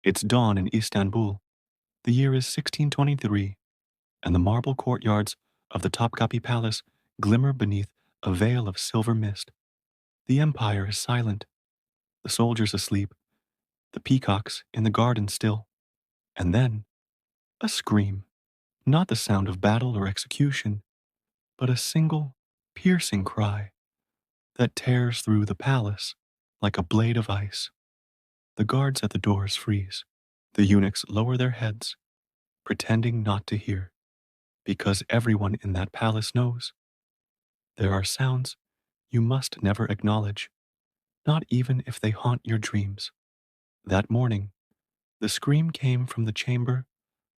It's dawn in Istanbul. The year is 1623, and the marble courtyards of the Topkapi Palace glimmer beneath a veil of silver mist. The empire is silent, the soldiers asleep, the peacocks in the garden still. And then, a scream, not the sound of battle or execution, but a single, piercing cry that tears through the palace like a blade of ice. The guards at the doors freeze. The eunuchs lower their heads, pretending not to hear, because everyone in that palace knows. There are sounds you must never acknowledge, not even if they haunt your dreams. That morning, the scream came from the chamber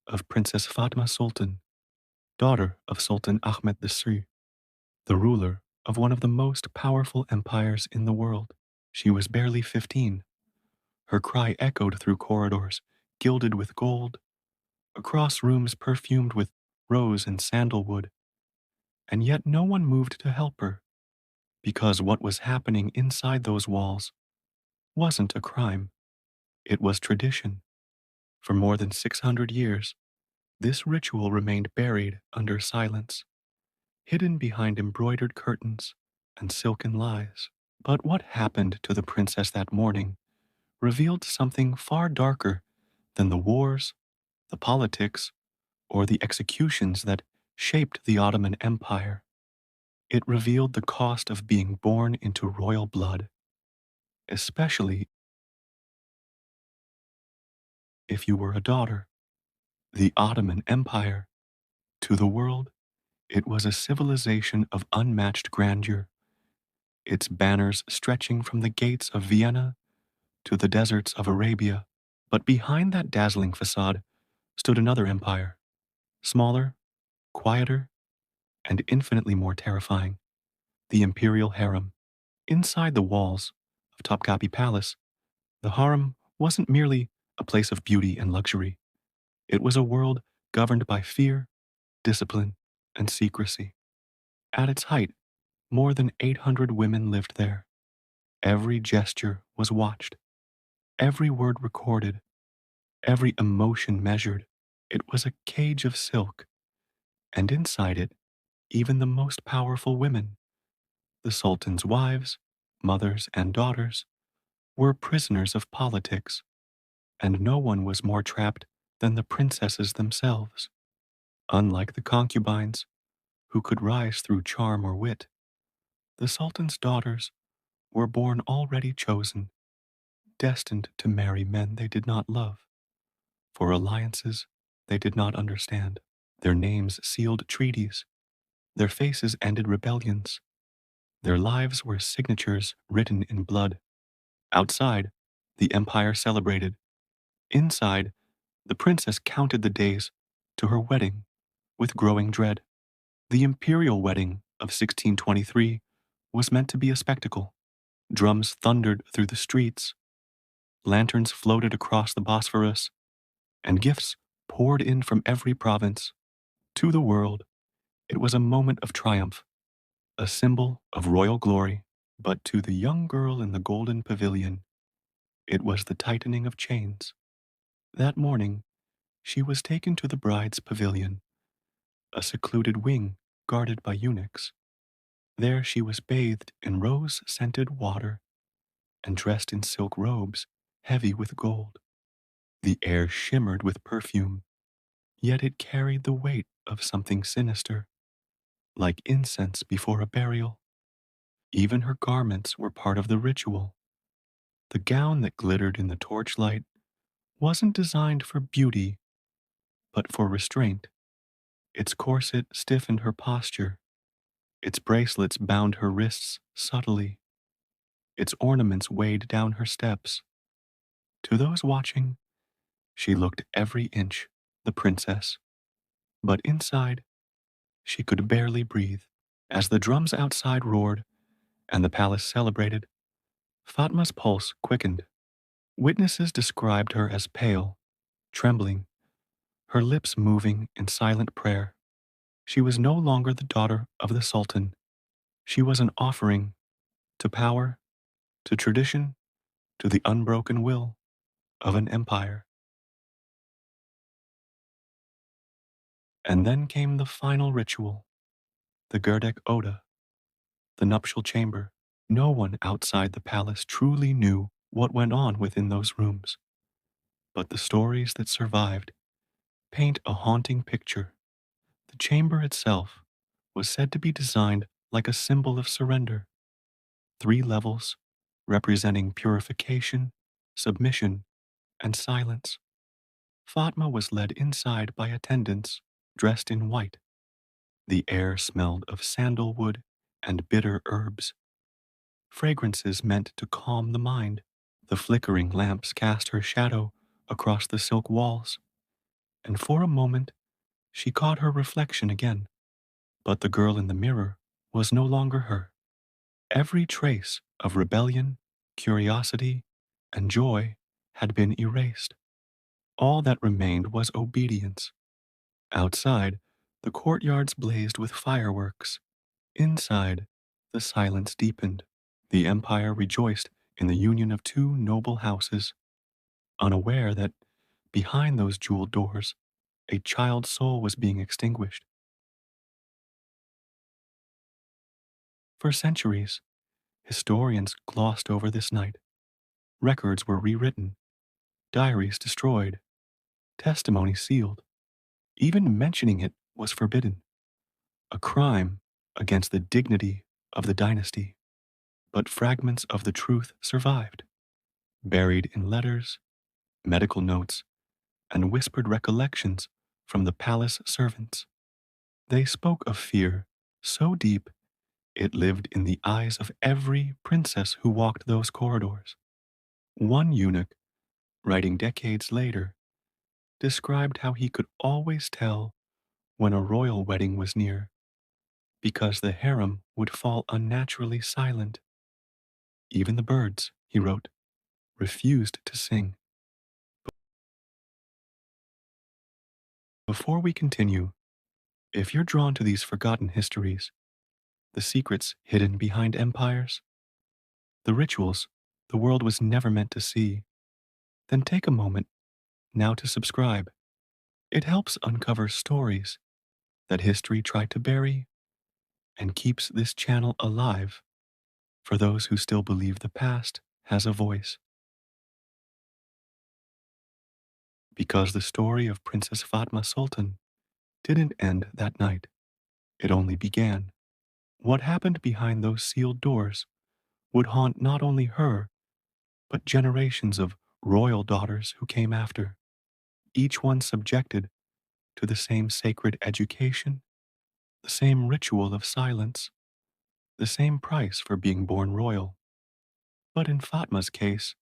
of Princess Fatma Sultan, daughter of Sultan Ahmed III, the ruler of one of the most powerful empires in the world. She was barely 15. Her cry echoed through corridors gilded with gold, across rooms perfumed with rose and sandalwood, and yet no one moved to help her, because what was happening inside those walls wasn't a crime, it was tradition. For more than 600 years, this ritual remained buried under silence, hidden behind embroidered curtains and silken lies. But what happened to the princess that morning revealed something far darker than the wars, the politics, or the executions that shaped the Ottoman Empire. It revealed the cost of being born into royal blood, especially if you were a daughter. The Ottoman Empire, to the world, it was a civilization of unmatched grandeur, its banners stretching from the gates of Vienna to the deserts of Arabia. But behind that dazzling facade stood another empire, smaller, quieter, and infinitely more terrifying, the imperial harem. Inside the walls of Topkapi Palace, the harem wasn't merely a place of beauty and luxury. It was a world governed by fear, discipline, and secrecy. At its height, more than 800 women lived there. Every gesture was watched, every word recorded, every emotion measured. It was a cage of silk, and inside it, even the most powerful women, the Sultan's wives, mothers, and daughters, were prisoners of politics, and no one was more trapped than the princesses themselves. Unlike the concubines, who could rise through charm or wit, the Sultan's daughters were born already chosen, destined to marry men they did not love, for alliances they did not understand. Their names sealed treaties, their faces ended rebellions, their lives were signatures written in blood. Outside, the empire celebrated. Inside, the princess counted the days to her wedding with growing dread. The imperial wedding of 1623 was meant to be a spectacle. Drums thundered through the streets, lanterns floated across the Bosphorus, and gifts poured in from every province. To the world, it was a moment of triumph, a symbol of royal glory. But to the young girl in the golden pavilion, it was the tightening of chains. That morning, she was taken to the bride's pavilion, a secluded wing guarded by eunuchs. There she was bathed in rose-scented water and dressed in silk robes heavy with gold. The air shimmered with perfume, yet it carried the weight of something sinister, like incense before a burial. Even her garments were part of the ritual. The gown that glittered in the torchlight wasn't designed for beauty, but for restraint. Its corset stiffened her posture. Its bracelets bound her wrists subtly. Its ornaments weighed down her steps. To those watching, she looked every inch the princess, but inside, she could barely breathe. As the drums outside roared and the palace celebrated, Fatma's pulse quickened. Witnesses described her as pale, trembling, her lips moving in silent prayer. She was no longer the daughter of the Sultan. She was an offering to power, to tradition, to the unbroken will of an empire. And then came the final ritual, the Gerdek Oda, the nuptial chamber. No one outside the palace truly knew what went on within those rooms, but the stories that survived paint a haunting picture. The chamber itself was said to be designed like a symbol of surrender, three levels representing purification, submission, and silence. Fatma was led inside by attendants dressed in white. The air smelled of sandalwood and bitter herbs, fragrances meant to calm the mind. The flickering lamps cast her shadow across the silk walls, and for a moment she caught her reflection again. But the girl in the mirror was no longer her. Every trace of rebellion, curiosity, and joy had been erased. All that remained was obedience. Outside, the courtyards blazed with fireworks. Inside, the silence deepened. The empire rejoiced in the union of two noble houses, unaware that behind those jeweled doors, a child's soul was being extinguished. For centuries, historians glossed over this night. Records were rewritten, diaries destroyed, testimony sealed. Even mentioning it was forbidden, a crime against the dignity of the dynasty. But fragments of the truth survived, buried in letters, medical notes, and whispered recollections from the palace servants. They spoke of fear so deep it lived in the eyes of every princess who walked those corridors. One eunuch, writing decades later, described how he could always tell when a royal wedding was near because the harem would fall unnaturally silent. Even the birds, he wrote, refused to sing. Before we continue, if you're drawn to these forgotten histories, the secrets hidden behind empires, the rituals the world was never meant to see, then take a moment now to subscribe. It helps uncover stories that history tried to bury and keeps this channel alive for those who still believe the past has a voice. Because the story of Princess Fatma Sultan didn't end that night, it only began. What happened behind those sealed doors would haunt not only her, but generations of royal daughters who came after, each one subjected to the same sacred education, the same ritual of silence, the same price for being born royal. But in Fatma's case,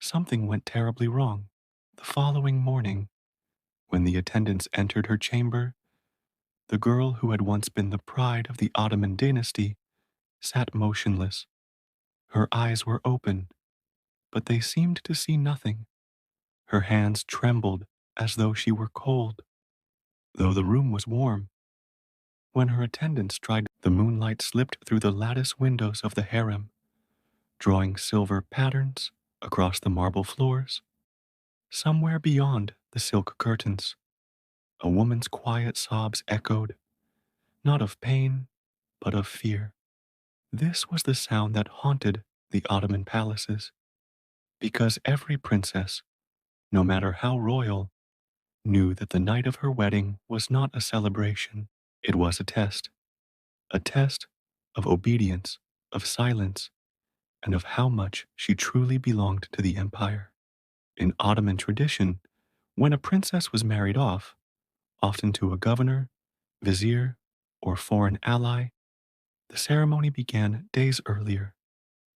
something went terribly wrong. The following morning, when the attendants entered her chamber, the girl who had once been the pride of the Ottoman dynasty sat motionless. Her eyes were open, but they seemed to see nothing. Her hands trembled as though she were cold, though the room was warm. When her attendants tried, the moonlight slipped through the lattice windows of the harem, drawing silver patterns across the marble floors. Somewhere beyond the silk curtains, a woman's quiet sobs echoed, not of pain, but of fear. This was the sound that haunted the Ottoman palaces, because every princess, no matter how royal, knew that the night of her wedding was not a celebration. It was a test of obedience, of silence, and of how much she truly belonged to the empire. In Ottoman tradition, when a princess was married off, often to a governor, vizier, or foreign ally, the ceremony began days earlier.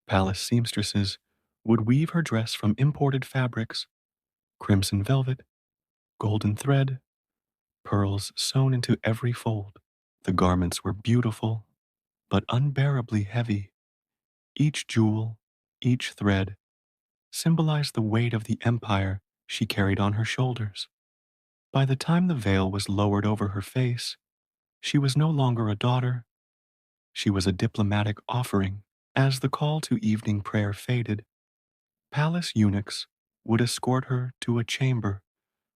Palace seamstresses would weave her dress from imported fabrics, crimson velvet, golden thread, pearls sewn into every fold. The garments were beautiful, but unbearably heavy. Each jewel, each thread, symbolized the weight of the empire she carried on her shoulders. By the time the veil was lowered over her face, she was no longer a daughter, she was a diplomatic offering. As the call to evening prayer faded, palace eunuchs would escort her to a chamber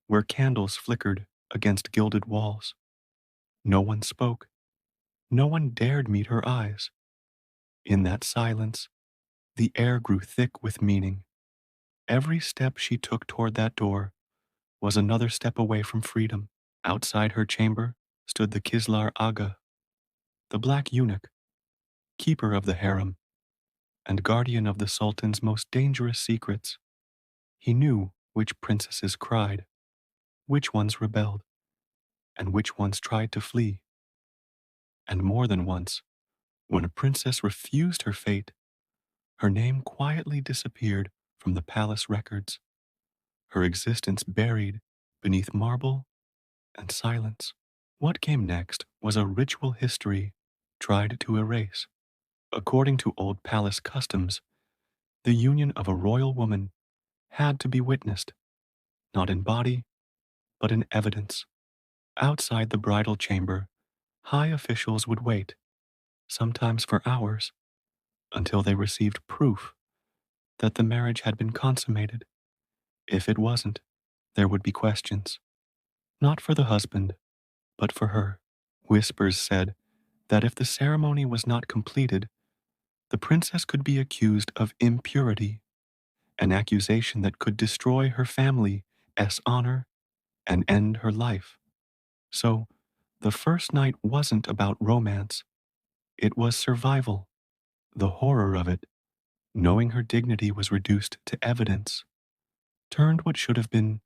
where candles flickered against gilded walls. No one spoke. No one dared meet her eyes. In that silence, the air grew thick with meaning. Every step she took toward that door was another step away from freedom. Outside her chamber stood the Kislar Aga, the black eunuch, keeper of the harem, and guardian of the Sultan's most dangerous secrets. He knew which princesses cried, which ones rebelled, and which ones tried to flee. And more than once, when a princess refused her fate, her name quietly disappeared from the palace records, her existence buried beneath marble and silence. What came next was a ritual history tried to erase. According to old palace customs, the union of a royal woman had to be witnessed, not in body, but in evidence. Outside the bridal chamber, high officials would wait, sometimes for hours, until they received proof that the marriage had been consummated. If it wasn't, there would be questions, not for the husband, but for her. Whispers said that if the ceremony was not completed, the princess could be accused of impurity, an accusation that could destroy her family's honor and end her life. So, the first night wasn't about romance, it was survival. The horror of it, knowing her dignity was reduced to evidence, turned what should have been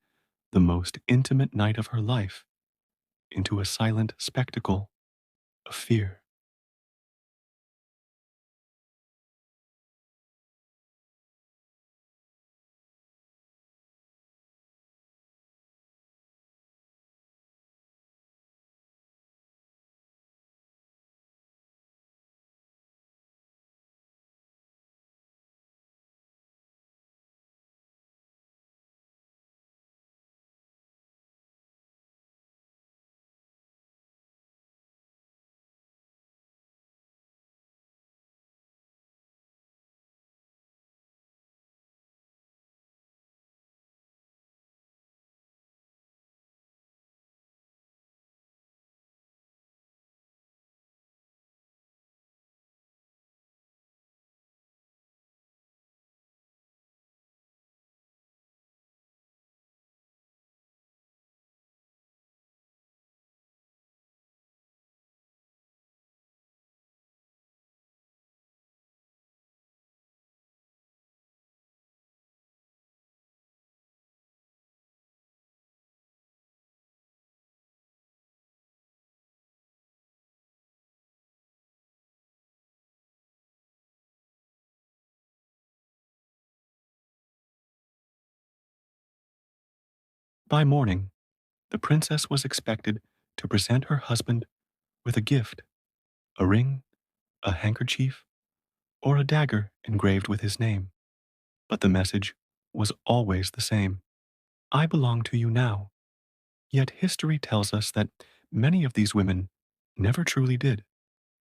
the most intimate night of her life into a silent spectacle of fear. By morning, the princess was expected to present her husband with a gift, a ring, a handkerchief, or a dagger engraved with his name. But the message was always the same: I belong to you now. Yet history tells us that many of these women never truly did.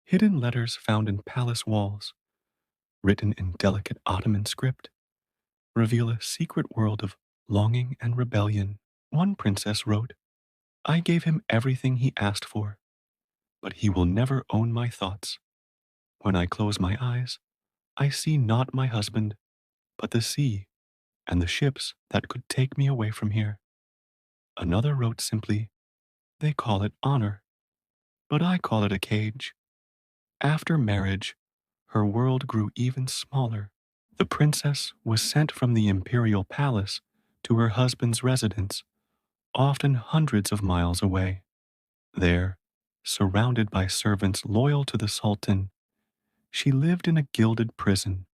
Hidden letters found in palace walls, written in delicate Ottoman script, reveal a secret world of longing and rebellion. One princess wrote, I gave him everything he asked for, but he will never own my thoughts. When I close my eyes, I see not my husband, but the sea and the ships that could take me away from here. Another wrote simply, they call it honor, but I call it a cage. After marriage, her world grew even smaller. The princess was sent from the imperial palace to her husband's residence, often hundreds of miles away. There, surrounded by servants loyal to the Sultan, she lived in a gilded prison.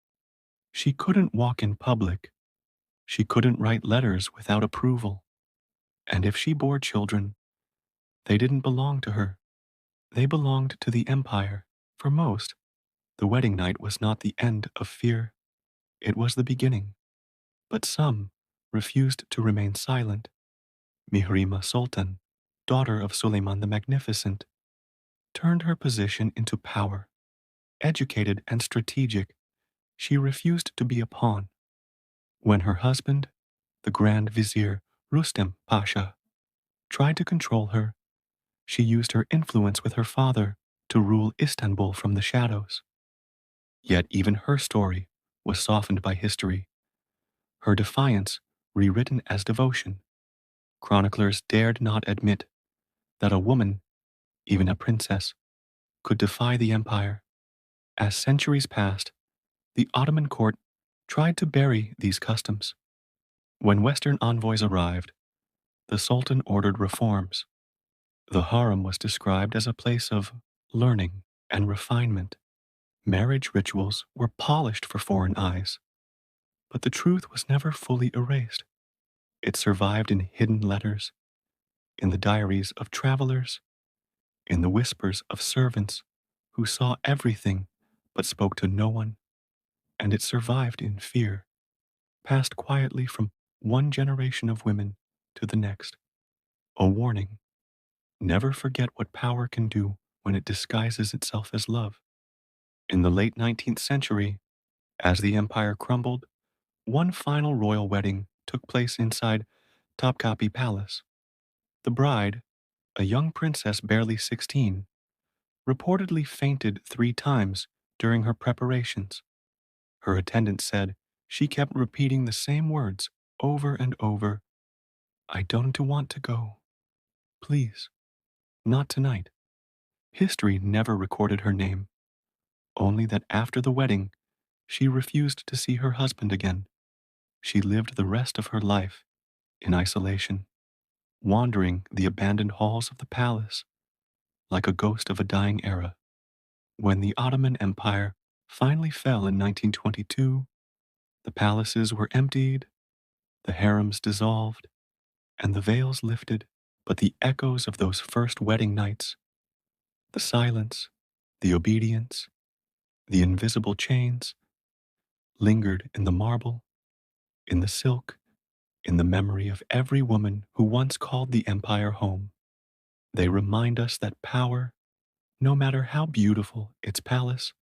She couldn't walk in public. She couldn't write letters without approval. And if she bore children, they didn't belong to her. They belonged to the empire. For most, the wedding night was not the end of fear. It was the beginning. But some refused to remain silent. Mihrima Sultan, daughter of Suleiman the Magnificent, turned her position into power. Educated and strategic, she refused to be a pawn. When her husband, the Grand Vizier Rustem Pasha, tried to control her. She used her influence with her father to rule Istanbul from the shadows. Yet even her story was softened by history, her defiance rewritten as devotion. Chroniclers dared not admit that a woman, even a princess, could defy the empire. As centuries passed, the Ottoman court tried to bury these customs. When Western envoys arrived, the Sultan ordered reforms. The harem was described as a place of learning and refinement. Marriage rituals were polished for foreign eyes, but the truth was never fully erased. It survived in hidden letters, in the diaries of travelers, in the whispers of servants who saw everything but spoke to no one, and it survived in fear, passed quietly from one generation of women to the next. A warning: never forget what power can do when it disguises itself as love. In the late 19th century, as the empire crumbled, one final royal wedding took place inside Topkapi Palace. The bride, a young princess barely 16, reportedly fainted 3 times during her preparations. Her attendant said she kept repeating the same words over and over: "I don't want to go. Please, not tonight." History never recorded her name, only that after the wedding, she refused to see her husband again. She lived the rest of her life in isolation, wandering the abandoned halls of the palace like a ghost of a dying era. When the Ottoman Empire finally fell in 1922, the palaces were emptied, the harems dissolved, and the veils lifted, but the echoes of those first wedding nights, the silence, the obedience, the invisible chains, lingered in the marble, in the silk, in the memory of every woman who once called the empire home. They remind us that power, no matter how beautiful its palace,